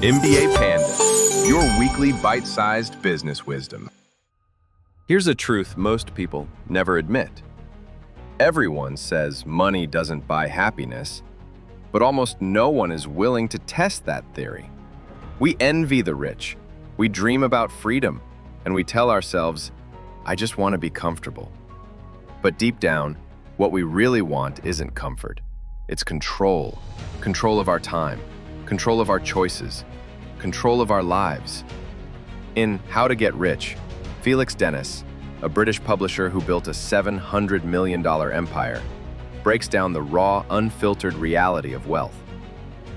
MBA Panda, your weekly bite-sized business wisdom. Here's a truth most people never admit. Everyone says money doesn't buy happiness, but almost no one is willing to test that theory. We envy the rich, we dream about freedom, and we tell ourselves, I just want to be comfortable. But deep down, what we really want isn't comfort. It's control. Control of our time, control of our choices, control of our lives. In How to Get Rich, Felix Dennis, a British publisher who built a $700 million empire, breaks down the raw, unfiltered reality of wealth.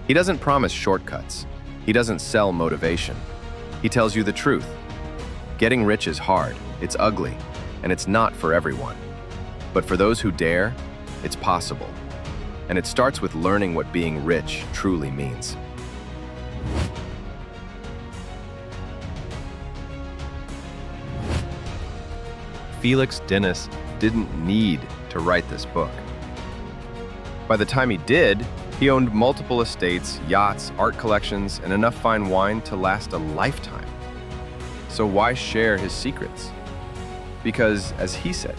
He doesn't promise shortcuts. He doesn't sell motivation. He tells you the truth. Getting rich is hard, it's ugly, and it's not for everyone. But for those who dare, it's possible. And it starts with learning what being rich truly means. Felix Dennis didn't need to write this book. By the time he did, he owned multiple estates, yachts, art collections, and enough fine wine to last a lifetime. So why share his secrets? Because, as he said,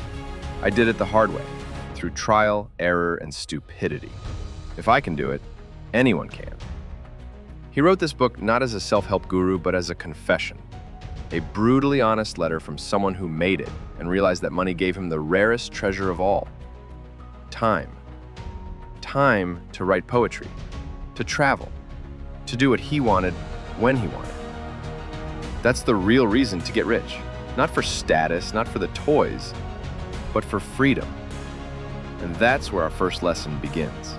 I did it the hard way, through trial, error, and stupidity. If I can do it, anyone can. He wrote this book not as a self-help guru, but as a confession. A brutally honest letter from someone who made it and realized that money gave him the rarest treasure of all: time. Time to write poetry, to travel, to do what he wanted when he wanted. That's the real reason to get rich. Not for status, not for the toys, but for freedom. And that's where our first lesson begins.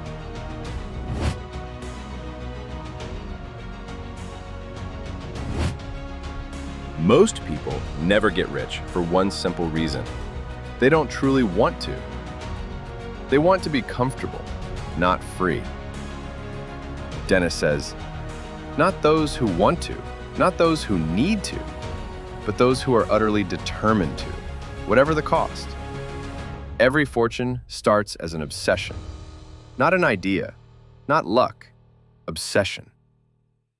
Most people never get rich for one simple reason. They don't truly want to. They want to be comfortable, not free. Dennis says, not those who want to, not those who need to, but those who are utterly determined to, whatever the cost. Every fortune starts as an obsession, not an idea, not luck, obsession.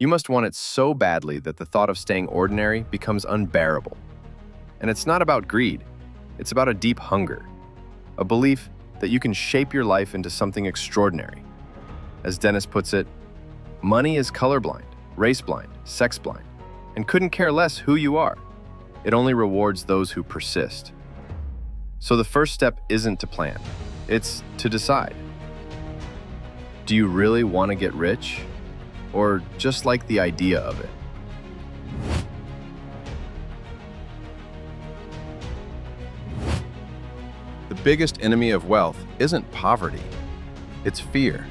You must want it so badly that the thought of staying ordinary becomes unbearable. And it's not about greed, it's about a deep hunger, a belief that you can shape your life into something extraordinary. As Dennis puts it, money is colorblind, race blind, sex blind, and couldn't care less who you are. It only rewards those who persist. So the first step isn't to plan, it's to decide. Do you really want to get rich? Or just like the idea of it? The biggest enemy of wealth isn't poverty, it's fear.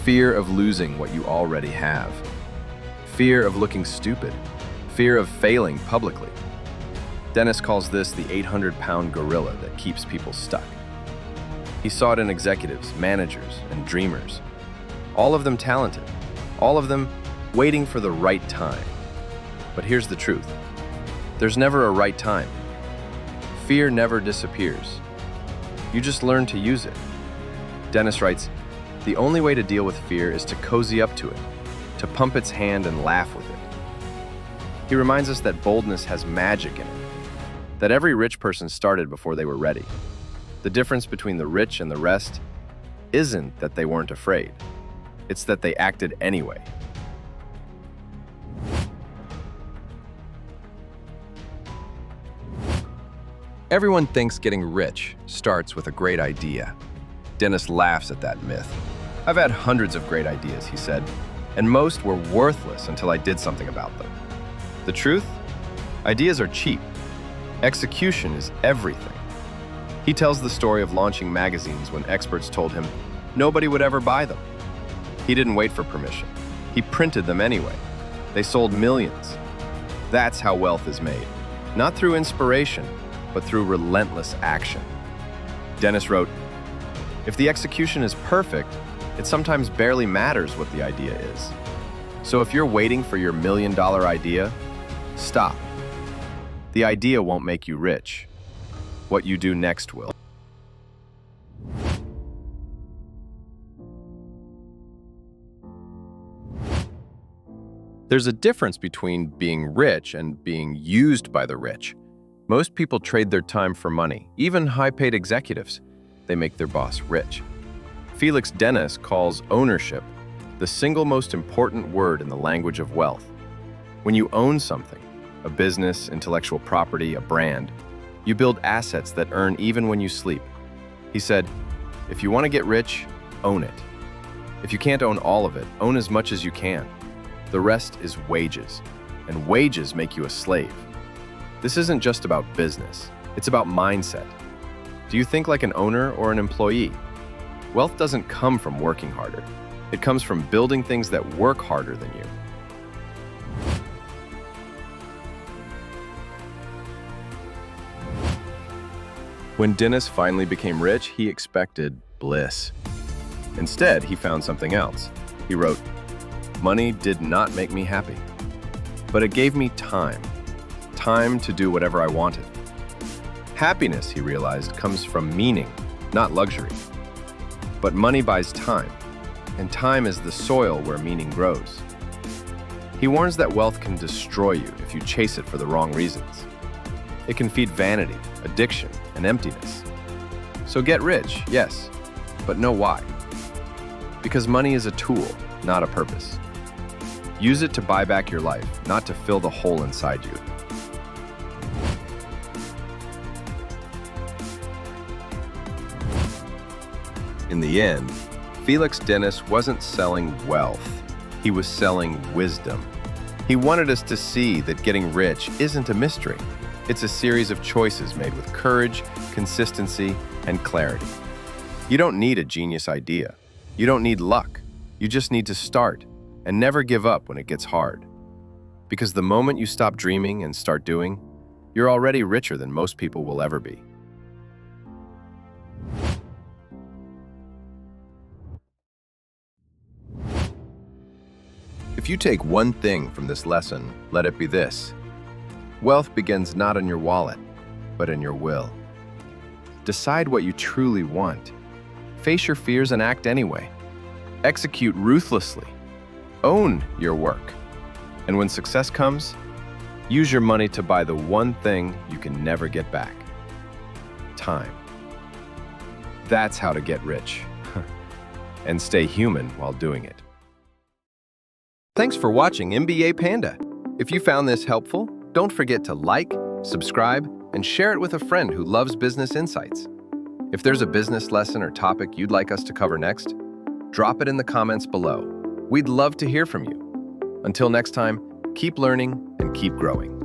Fear of losing what you already have. Fear of looking stupid. Fear of failing publicly. Dennis calls this the 800-pound gorilla that keeps people stuck. He saw it in executives, managers, and dreamers. All of them talented. All of them waiting for the right time. But here's the truth. There's never a right time. Fear never disappears. You just learn to use it. Dennis writes, the only way to deal with fear is to cozy up to it, to pump its hand and laugh with it. He reminds us that boldness has magic in it, that every rich person started before they were ready. The difference between the rich and the rest isn't that they weren't afraid. It's that they acted anyway. Everyone thinks getting rich starts with a great idea. Dennis laughs at that myth. I've had hundreds of great ideas, he said, and most were worthless until I did something about them. The truth? Ideas are cheap. Execution is everything. He tells the story of launching magazines when experts told him nobody would ever buy them. He didn't wait for permission. He printed them anyway. They sold millions. That's how wealth is made. Not through inspiration, but through relentless action. Dennis wrote, if the execution is perfect, it sometimes barely matters what the idea is. So if you're waiting for your $1 million idea, stop. The idea won't make you rich. What you do next will. There's a difference between being rich and being used by the rich. Most people trade their time for money, even high-paid executives. They make their boss rich. Felix Dennis calls ownership the single most important word in the language of wealth. When you own something, a business, intellectual property, a brand, you build assets that earn even when you sleep. He said, if you want to get rich, own it. If you can't own all of it, own as much as you can. The rest is wages, and wages make you a slave. This isn't just about business, it's about mindset. Do you think like an owner or an employee? Wealth doesn't come from working harder. It comes from building things that work harder than you. When Dennis finally became rich, he expected bliss. Instead, he found something else. He wrote, "Money did not make me happy, but it gave me time to do whatever I wanted." Happiness, he realized, comes from meaning, not luxury. But money buys time, and time is the soil where meaning grows. He warns that wealth can destroy you if you chase it for the wrong reasons. It can feed vanity, addiction, and emptiness. So get rich, yes, but know why. Because money is a tool, not a purpose. Use it to buy back your life, not to fill the hole inside you. In the end, Felix Dennis wasn't selling wealth. He was selling wisdom. He wanted us to see that getting rich isn't a mystery. It's a series of choices made with courage, consistency, and clarity. You don't need a genius idea. You don't need luck. You just need to start and never give up when it gets hard. Because the moment you stop dreaming and start doing, you're already richer than most people will ever be. If you take one thing from this lesson, let it be this. Wealth begins not in your wallet, but in your will. Decide what you truly want. Face your fears and act anyway. Execute ruthlessly. Own your work. And when success comes, use your money to buy the one thing you can never get back. Time. That's how to get rich. And stay human while doing it. Thanks for watching MBA Panda. If you found this helpful, don't forget to like, subscribe, and share it with a friend who loves business insights. If there's a business lesson or topic you'd like us to cover next, drop it in the comments below. We'd love to hear from you. Until next time, keep learning and keep growing.